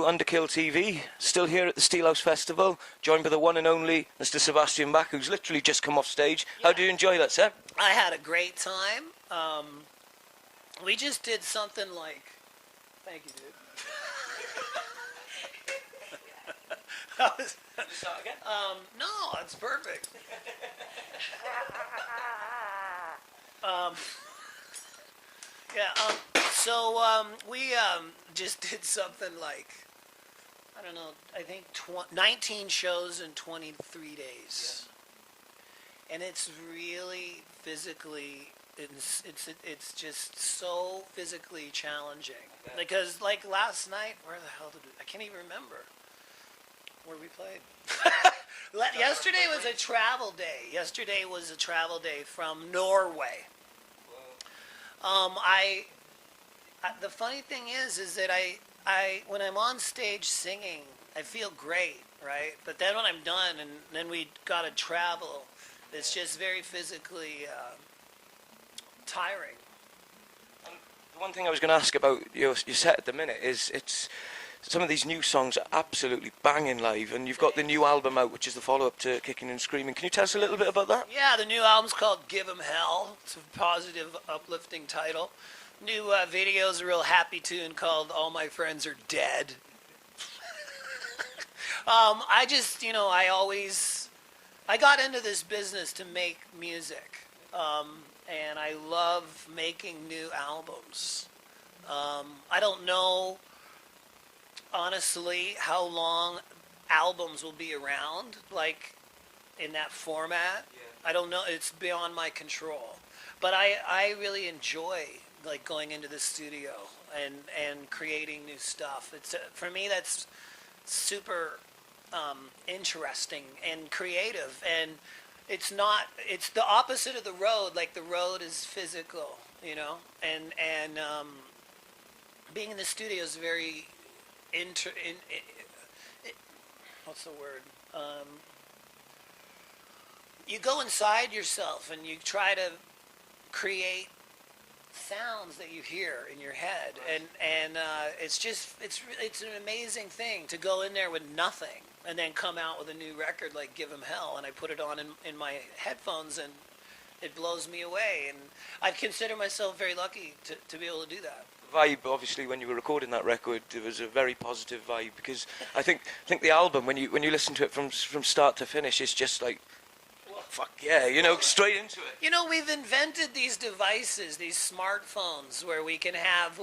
Underkill TV, still here at the Steelhouse Festival, joined by the one and only Mr. Sebastian Bach, who's literally just come off stage. Yeah. How do you enjoy that, Seb? I had a great time. We just did something like... Thank you, dude. Start again? No, it's perfect. We just did something like, I don't know, I think 19 shows in 23 days. Yeah. And it's really physically, it's just so physically challenging. Yeah. Because like last night, where the hell I can't even remember where we played. Yesterday was a travel day. Yesterday was a travel day from Norway. The funny thing is that I when I'm on stage singing, I feel great, right? But then when I'm done and then we gotta travel, it's just very physically tiring. The one thing I was going to ask about your set at the minute is some of these new songs are absolutely banging live, and you've got the new album out, which is the follow-up to Kicking and Screaming. Can you tell us a little bit about that? Yeah, the new album's called Give 'Em Hell. It's a positive, uplifting title. New video's a real happy tune called All My Friends Are Dead. I just, I got into this business to make music, and I love making new albums. I don't know, honestly, how long albums will be around, like, in that format. Yeah. I don't know. It's beyond my control. But I really enjoy, like, going into the studio and creating new stuff. It's for me, that's super interesting and creative. And it's the opposite of the road. Like, the road is physical, and being in the studio is very what's the word? You go inside yourself and you try to create sounds that you hear in your head, and it's an amazing thing to go in there with nothing and then come out with a new record like Give 'Em Hell, and I put it on in my headphones and it blows me away, and I consider myself very lucky to be able to do that. Vibe, obviously, when you were recording that record, there was a very positive vibe, because I think the album, when you listen to it from start to finish, it's just like, fuck yeah, straight into it. We've invented these devices, these smartphones, where we can have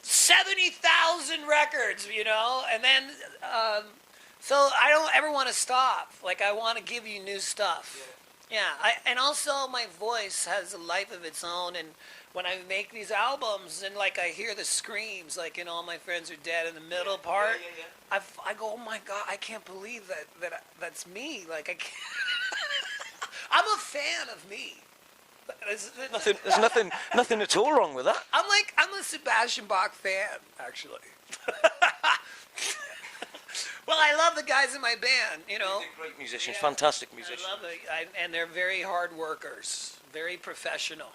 70,000 records, and then so I don't ever want to stop. Like, I want to give you new stuff. Yeah. And also my voice has a life of its own, and when I make these albums and I hear the screams, like in All My Friends Are Dead in the middle part, I go, oh my God, I can't believe that's me. Like, I can't. I'm a fan of me. There's nothing at all wrong with that. I'm a Sebastian Bach fan, actually. Well, I love the guys in my band, They're great musicians, fantastic musicians. I love it, and they're very hard workers, very professional.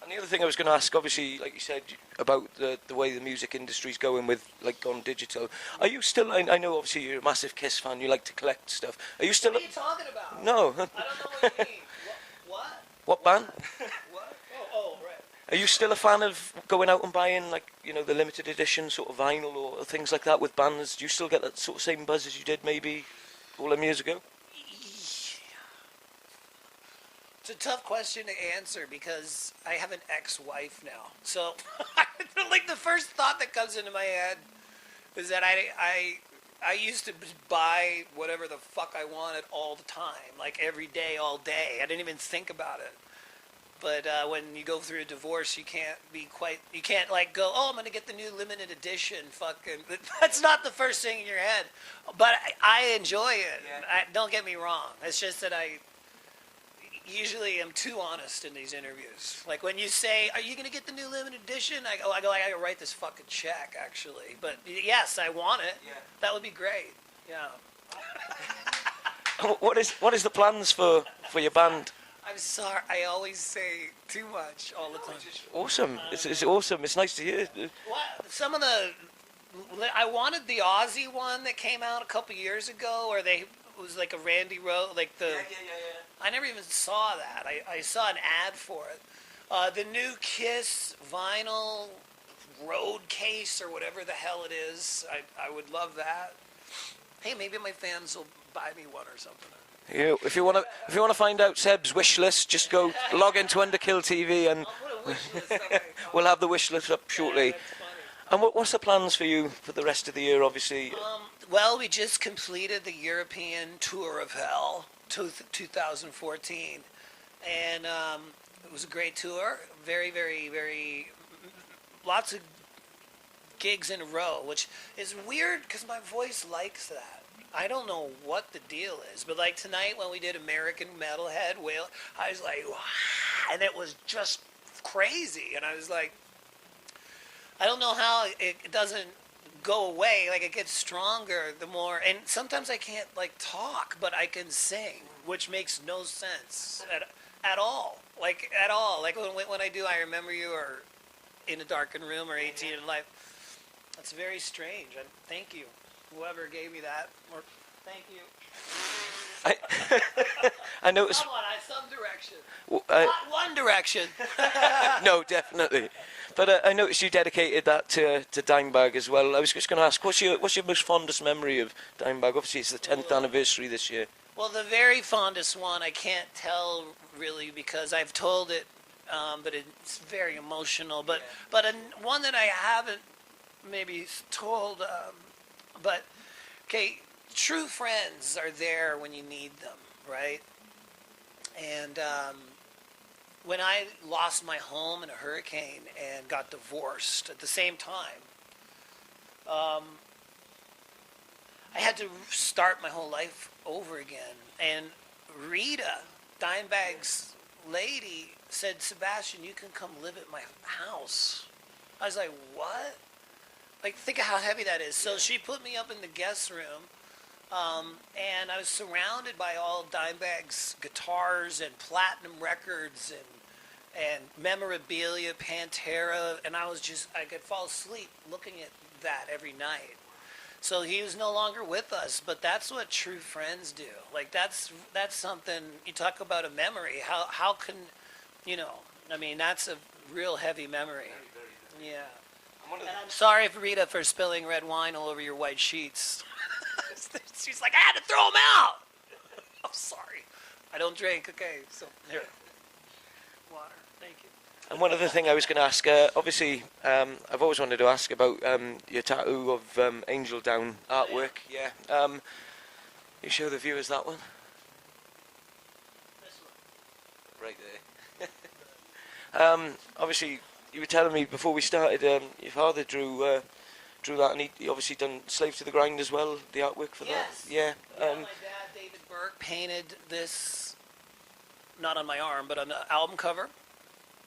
And the other thing I was going to ask, obviously, like you said, about the way the music industry's going with, gone digital. Are you still, I know obviously you're a massive Kiss fan, you like to collect stuff. Are you still... What are you talking about? No. I don't know what you mean. What? What band? What? Oh, right. Are you still a fan of going out and buying, the limited edition sort of vinyl or things like that with bands? Do you still get that sort of same buzz as you did maybe all them years ago? It's a tough question to answer because I have an ex-wife now. So, the first thought that comes into my head is that I used to buy whatever the fuck I wanted all the time, every day, all day. I didn't even think about it. But when you go through a divorce, you can't go, oh, I'm going to get the new limited edition, fucking. That's not the first thing in your head. But I enjoy it. Yeah. Don't get me wrong. It's just that I usually am too honest in these interviews. Like, when you say, are you going to get the new limited edition? I go, I got to write this fucking check, actually. But yes, I want it. Yeah. That would be great. Yeah. What is the plans for your band? I'm sorry, I always say too much all the time. Awesome. It's awesome. It's nice to hear. Some of the I wanted the Aussie one that came out a couple years ago, where it was like a Randy Rhoads, like the. Yeah. I never even saw that. I saw an ad for it. The new Kiss vinyl road case or whatever the hell it is. I would love that. Hey, maybe my fans will buy me one or something. Yeah, if you want to find out Seb's wish list, just go log into Underkill TV and I'll put a wish list up there. we'll have the wish list up shortly. Yeah, that's funny. And what's the plans for you for the rest of the year, obviously? Well, we just completed the European Tour of Hell, 2014, and it was a great tour. Very, very, very, lots of gigs in a row, which is weird because my voice likes that. I don't know what the deal is, but like tonight when we did American Metalhead, I was like, wow, and it was just crazy, and I was like, I don't know how it doesn't go away. Like it gets stronger the more, and sometimes I can't like talk, but I can sing, which makes no sense at all. Like at all. Like when I do, I remember you or in a darkened room or 18 in life. That's very strange. And thank you, whoever gave me that. Or thank you. I noticed. Someone, some direction. Not one direction. No, definitely. But I noticed you dedicated that to DIMEBAG as well. I was just going to ask, what's your most fondest memory of DIMEBAG? Obviously, it's the 10th anniversary this year. Well, the very fondest one I can't tell really because I've told it, but it's very emotional. But one that I haven't maybe told, but okay, true friends are there when you need them, right? And when I lost my home in a hurricane and got divorced at the same time, I had to start my whole life over again. And Rita, Dimebag's lady, said, Sebastian, you can come live at my house. I was like, what? Like, think of how heavy that is. So she put me up in the guest room, and I was surrounded by all Dimebag's guitars and platinum records and memorabilia, Pantera, and I could fall asleep looking at that every night. So he was no longer with us, but that's what true friends do. Like that's something, you talk about a memory. How can, I mean, that's a real heavy memory. Yeah. And I'm sorry, Rita, for spilling red wine all over your white sheets. She's like, I had to throw them out. I'm sorry. I don't drink. Okay, so here. Water. Thank you. And one other thing I was going to ask, obviously, I've always wanted to ask about your tattoo of Angel Down artwork. Yeah. You show the viewers that one? This one. Right there. Obviously, you were telling me before we started, your father drew that, and he obviously done Slave to the Grind as well, the artwork for Yes. that. Yeah. My dad, David Burke, painted this, not on my arm, but on the album cover.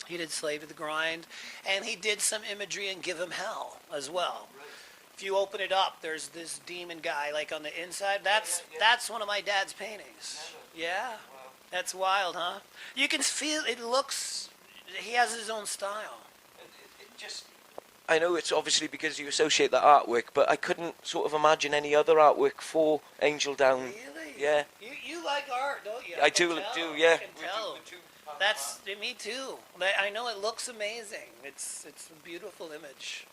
He did Slave to the Grind, and he did some imagery in Give Him Hell as well. Right. If you open it up, there's this demon guy, like on the inside. That's one of my dad's paintings. Yeah. Wow. That's wild, huh? You can feel, it looks, he has his own style. It just, I know it's obviously because you associate that artwork, but I couldn't sort of imagine any other artwork for Angel Down. Really? Yeah. You like art, don't you? I do, yeah. I can tell. That's me too. I know it looks amazing. It's a beautiful image.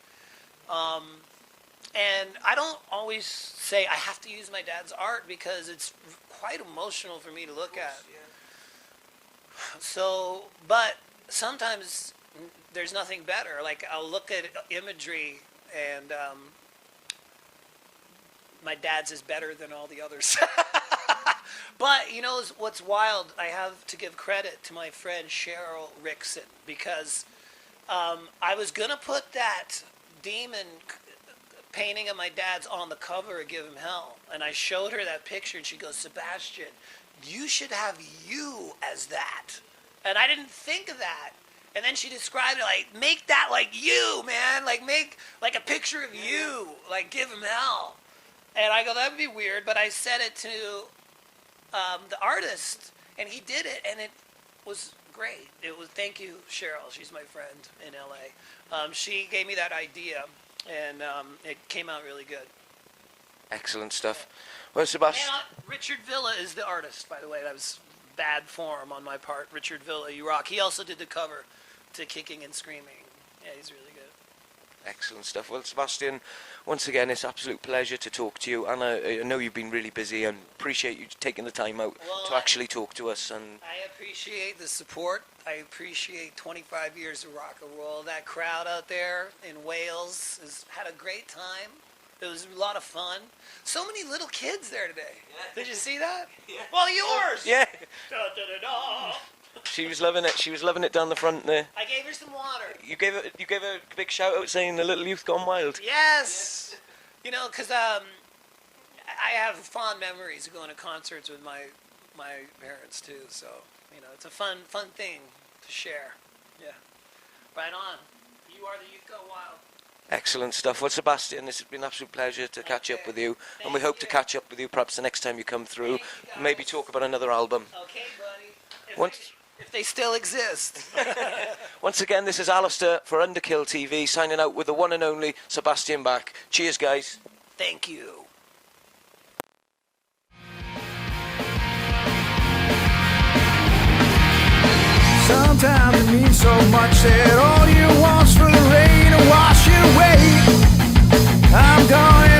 And I don't always say I have to use my dad's art because it's quite emotional for me to look at. Yeah. So, but sometimes there's nothing better. Like I'll look at imagery and my dad's is better than all the others. But you know what's wild? I have to give credit to my friend Cheryl Rickson because I was gonna put that demon painting of my dad's on the cover of Give Him Hell, and I showed her that picture, and she goes, "Sebastian, you should have you as that." And I didn't think of that. And then she described it like, make that like you, man. Like make like a picture of you, like Give Him Hell. And I go, that'd be weird, but I said it to the artist, and he did it, and it was great. It was, thank you, Cheryl. She's my friend in LA. She gave me that idea, and it came out really good. Excellent stuff. Well, Sebastian. And Richard Villa is the artist, by the way. That was bad form on my part. Richard Villa, you rock. He also did the cover to Kicking and Screaming. Yeah, he's really good. Excellent stuff. Well, Sebastian, once again, it's an absolute pleasure to talk to you. And I know you've been really busy, and appreciate you taking the time out to actually talk to us. And I appreciate the support. I appreciate 25 years of rock and roll. That crowd out there in Wales has had a great time. It was a lot of fun. So many little kids there today. Yeah. Did you see that? Yeah. Well, yours. Yeah. Da, da, da, da. She was loving it. She was loving it down the front there. I gave her some water. You gave her a big shout out saying the little youth gone wild. Yes. You know, because I have fond memories of going to concerts with my parents too. So you know, it's a fun thing to share. Yeah. Right on. You are the youth go wild. Excellent stuff. Well, Sebastian, it's been an absolute pleasure to catch up with you, and we hope to catch up with you perhaps the next time you come through. Maybe talk about another album. Okay, buddy. If they still exist. Once again, this is Alistair for Underkill TV, signing out with the one and only Sebastian Bach. Cheers, guys. Thank you. Sometimes it means so much that all you want's for the rain to wash it away. I'm gonna